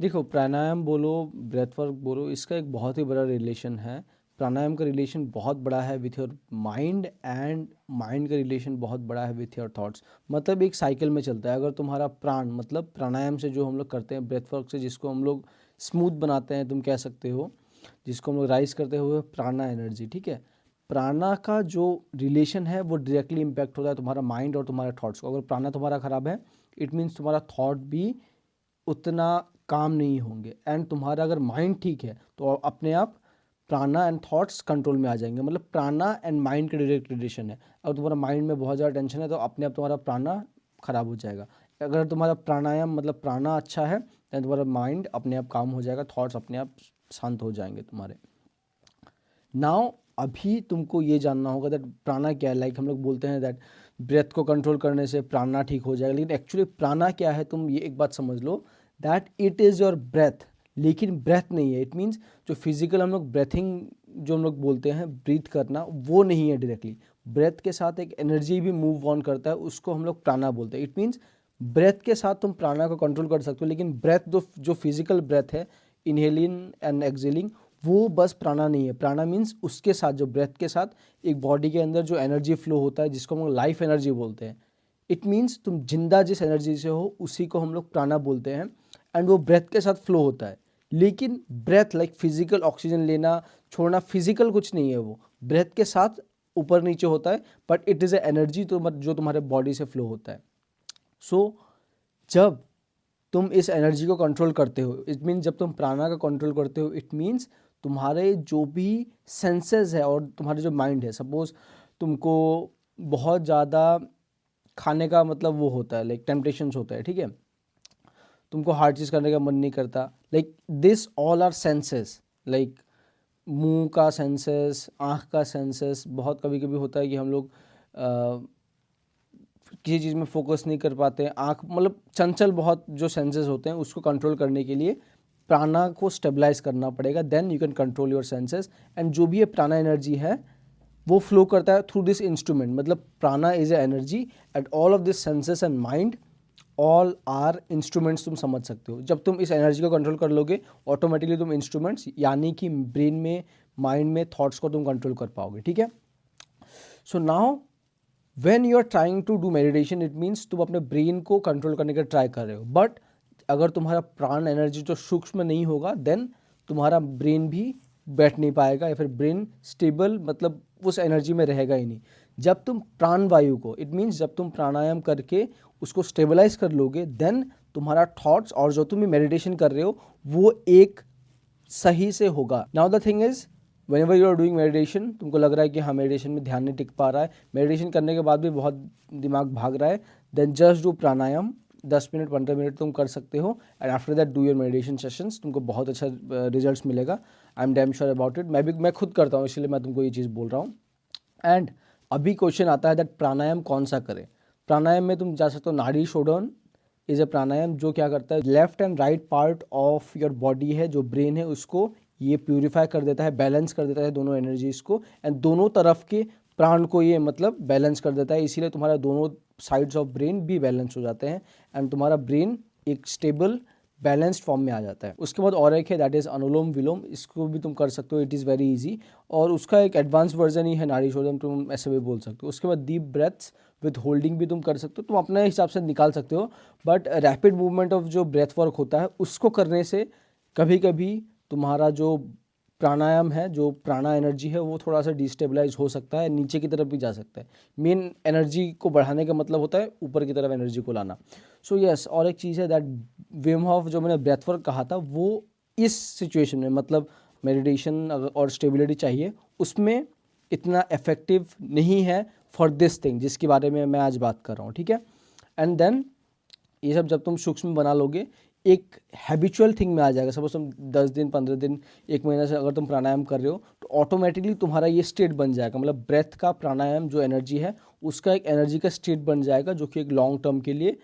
देखो, प्राणायाम बोलो, breath work बोलो, इसका एक बहुत ही बड़ा रिलेशन है। प्राणायाम का रिलेशन बहुत बड़ा है with your mind, and mind का रिलेशन बहुत बड़ा है विथ योर थॉट्स। मतलब एक साइकिल में चलता है। अगर तुम्हारा प्राण, मतलब प्राणायाम से जो हम लोग करते हैं, ब्रेथ वर्क से जिसको हम लोग स्मूथ बनाते हैं, तुम कह सकते हो, जिसको हम लोग राइज करते हुए प्राणा एनर्जी, ठीक है। प्राणा का जो रिलेशन है वो डायरेक्टली इम्पैक्ट होता है तुम्हारा माइंड और तुम्हारे थॉट्स को। अगर प्राणा तुम्हारा खराब है, इट मीन्स तुम्हारा थॉट भी उतना काम नहीं होंगे। एंड तुम्हारा अगर माइंड ठीक है तो अपने आप प्राणा एंड थॉट्स कंट्रोल में आ जाएंगे। मतलब प्राणा एंड माइंड का डायरेक्ट रिलेशन है। अगर तुम्हारा माइंड में बहुत ज़्यादा टेंशन है तो अपने आप तुम्हारा प्राणा खराब हो जाएगा। अगर तुम्हारा प्राणायाम मतलब प्राणा अच्छा है तो तुम्हारा माइंड अपने आप काम हो जाएगा, थॉट्स अपने आप शांत हो जाएंगे तुम्हारे। नाउ अभी तुमको ये जानना होगा दैट प्राणा क्या है। लाइक हम लोग बोलते हैं दैट ब्रेथ को कंट्रोल करने से प्राणा ठीक हो जाएगा, लेकिन एक्चुअली प्राणा क्या है, तुम ये एक बात समझ लो that it is your breath. लेकिन ब्रेथ नहीं है। इट मीन्स जो फिजिकल हम लोग ब्रेथिंग जो हम लोग बोलते हैं ब्रीथ करना, वो नहीं है डायरेक्टली। ब्रेथ के साथ एक एनर्जी भी मूव ऑन करता है, उसको हम लोग प्राणा बोलते हैं। इट मीन्स ब्रेथ के साथ तुम प्राणा को कंट्रोल कर सकते हो, लेकिन ब्रेथ जो फिजिकल ब्रेथ है, इनहेलिंग एंड एक्सहेलिंग, वो बस प्राणा नहीं है। प्राणा मीन्स उसके साथ, जो ब्रेथ के साथ एक बॉडी के अंदर जो एनर्जी फ्लो होता है, जिसको हम लोग लाइफ एनर्जी बोलते हैं। इट मीन्स तुम जिंदा जिस एनर्जी से हो उसी को हम लोग प्राणा बोलते हैं, एंड वो ब्रेथ के साथ फ्लो होता है। लेकिन ब्रेथ लाइक फिजिकल ऑक्सीजन लेना छोड़ना, फिजिकल कुछ नहीं है, वो ब्रेथ के साथ ऊपर नीचे होता है, but it is a energy जो तुम्हारे बॉडी से फ्लो होता है। सो जब तुम इस एनर्जी को कंट्रोल करते हो, इट मीन्स जब तुम प्राणा का कंट्रोल करते हो, इट मीन्स तुम्हारे जो भी सेंसेस है और तुम्हारे जो माइंड है, सपोज तुमको बहुत ज़्यादा खाने का मतलब वो होता है, लाइक टेम्पटेशंस होता है, ठीक है, तुमको हर चीज़ करने का मन नहीं करता। Like this all are senses, like मुंह का सेंसेस, आँख का सेंसेस। बहुत कभी कभी होता है कि हम लोग किसी चीज़ में फोकस नहीं कर पाते हैं। आँख मतलब चंचल बहुत जो सेंसेस होते हैं, उसको कंट्रोल करने के लिए प्राणा को स्टेबलाइज करना पड़ेगा, then you can control your senses. And जो भी ये प्राणा एनर्जी है वो फ्लो करता है थ्रू दिस इंस्ट्रूमेंट। मतलब prana is a energy and all of this senses and mind all are instruments, तुम समझ सकते हो। जब तुम इस एनर्जी को कंट्रोल कर लोगे, ऑटोमेटिकली तुम इंस्ट्रूमेंट्स यानी कि ब्रेन में, माइंड में, थॉट्स को तुम कंट्रोल कर पाओगे, ठीक है। So now when you are trying to do meditation, it means तुम अपने ब्रेन को कंट्रोल करने का ट्राई कर रहे हो, बट अगर तुम्हारा प्राण एनर्जी जो सूक्ष्म नहीं होगा, देन तुम्हारा ब्रेन भी बैठ नहीं पाएगा, या फिर ब्रेन स्टेबल मतलब उस एनर्जी में रहेगा ही नहीं। जब तुम प्राण वायु को, इट मीन्स जब तुम प्राणायाम करके उसको स्टेबलाइज कर लोगे, देन तुम्हारा थॉट्स और जो तुम मेडिटेशन कर रहे हो वो एक सही से होगा। Now the thing is, whenever you are doing meditation, तुमको लग रहा है कि हाँ मेडिटेशन में ध्यान नहीं टिक पा रहा है, मेडिटेशन करने के बाद भी बहुत दिमाग भाग रहा है, then just do pranayama. 10 minute 15 minute तुम कर सकते हो, and after that do your meditation sessions. तुमको बहुत अच्छा रिजल्ट्स मिलेगा। I am damn sure about it. मैं खुद करता हूँ, इसलिए मैं तुमको ये चीज़ बोल रहा हूँ। एंड अभी क्वेश्चन आता है दैट प्राणायाम कौन सा करें। प्राणायाम में तुम जा सकते हो नाड़ी शोधन इज ए प्राणायाम, जो क्या करता है, left and right part of your body है, जो ब्रेन है, उसको ये प्यूरिफाई कर देता है, बैलेंस कर देता है दोनों एनर्जीज को, एंड दोनों तरफ के प्राण को ये मतलब बैलेंस कर देता है। इसीलिए तुम्हारा दोनों साइड्स ऑफ ब्रेन भी बैलेंस हो जाते हैं, एंड तुम्हारा ब्रेन एक स्टेबल बैलेंस्ड फॉर्म में आ जाता है। उसके बाद और एक है दैट इज़ अनुलोम विलोम। इसको भी तुम कर सकते हो, इट इज़ वेरी इजी, और उसका एक एडवांस वर्जन ही है नाड़ी शोधन, तुम ऐसे भी बोल सकते हो। उसके बाद डीप ब्रेथ्स विथ होल्डिंग भी तुम कर सकते हो, तुम अपने हिसाब से निकाल सकते हो, बट रैपिड मूवमेंट ऑफ जो ब्रेथ वर्क होता है उसको करने से कभी कभी तुम्हारा जो प्राणायाम है, जो प्राणा एनर्जी है, वो थोड़ा सा डिस्टेबलाइज हो सकता है, नीचे की तरफ भी जा सकता है। मेन एनर्जी को बढ़ाने का मतलब होता है ऊपर की तरफ एनर्जी को लाना। सो यस, और एक चीज़ है दैट विम हॉफ, जो मैंने ब्रेथ वर्क कहा था, वो इस सिचुएशन में मतलब मेडिटेशन और स्टेबिलिटी चाहिए, उसमें इतना इफेक्टिव नहीं है फॉर दिस थिंग जिसके बारे में मैं आज बात कर रहा हूँ, ठीक है। एंड देन ये सब जब तुम सूक्ष्म बना लोगे, एक हैबिचुअल थिंग में आ जाएगा। सपोज तुम 10 दिन 15 दिन 1 महीना से अगर तुम प्राणायाम कर रहे हो, तो ऑटोमेटिकली तुम्हारा ये स्टेट बन जाएगा। मतलब ब्रेथ का प्राणायाम जो एनर्जी है उसका एक एनर्जी का स्टेट बन जाएगा, जो कि एक लॉन्ग टर्म के लिए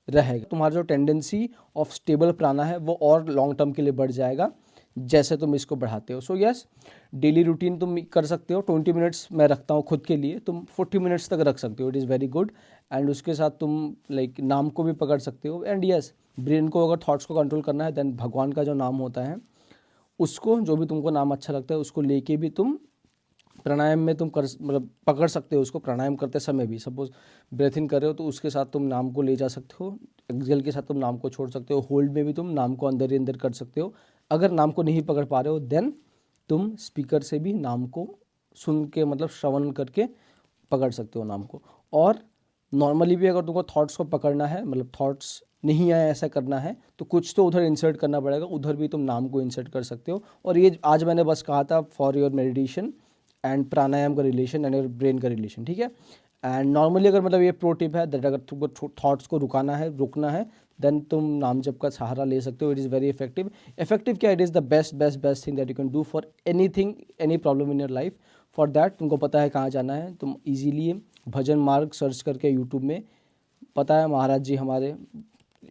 रहेगा। तुम्हारा जो टेंडेंसी ऑफ स्टेबल प्राणा है वो और लॉन्ग टर्म के लिए बढ़ जाएगा जैसे तुम इसको बढ़ाते हो। सो यस, डेली रूटीन तुम कर सकते हो। 20 मिनट्स मैं रखता हूँ खुद के लिए, तुम 40 मिनट्स तक रख सकते हो, it is very good. And उसके साथ तुम लाइक नाम को भी पकड़ सकते हो। एंड यस, ब्रेन को अगर थॉट्स को कंट्रोल करना है देन भगवान का जो नाम होता है उसको, जो भी तुमको नाम अच्छा लगता है उसको लेके भी तुम प्राणायाम में तुम कर मतलब पकड़ सकते हो उसको। प्राणायाम करते समय भी सपोज ब्रेथ इन कर रहे हो तो उसके साथ तुम नाम को ले जा सकते हो, एक्सहेल के साथ तुम नाम को छोड़ सकते हो, होल्ड में भी तुम नाम को अंदर ही अंदर कर सकते हो। अगर नाम को नहीं पकड़ पा रहे हो देन तुम स्पीकर से भी नाम को सुन के मतलब श्रवण करके पकड़ सकते हो नाम को। और नॉर्मली भी अगर तुमको थॉट्स को पकड़ना है, मतलब थॉट्स नहीं आए ऐसा करना है, तो कुछ तो उधर इंसर्ट करना पड़ेगा, उधर भी तुम नाम को इंसर्ट कर सकते हो। और ये आज मैंने बस कहा था फॉर योर मेडिटेशन एंड प्राणायाम का रिलेशन एंड योर ब्रेन का रिलेशन, ठीक है। एंड नॉर्मली अगर मतलब ये प्रो टिप है दैट अगर तुमको थॉट्स को रुकाना है, रोकना है, देन तुम नाम जप का सहारा ले सकते हो। It is very effective. Effective क्या, it is the best thing that you can do for anything, any problem in your life. For that तुमको पता है कहाँ जाना है, तुम इजीली भजन मार्ग सर्च करके यूट्यूब में, पता है महाराज जी हमारे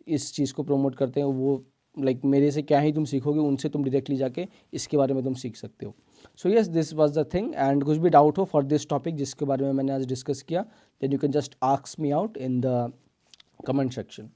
इस चीज़ को प्रमोट करते हैं, वो लाइक मेरे से क्या ही तुम सीखोगे, उनसे तुम डायरेक्टली जाके इसके बारे में तुम सीख सकते हो। So yes, this was the thing. And कुछ भी डाउट हो फॉर दिस टॉपिक जिसके बारे में मैंने आज डिस्कस किया, then you can just ask me out in the comment section.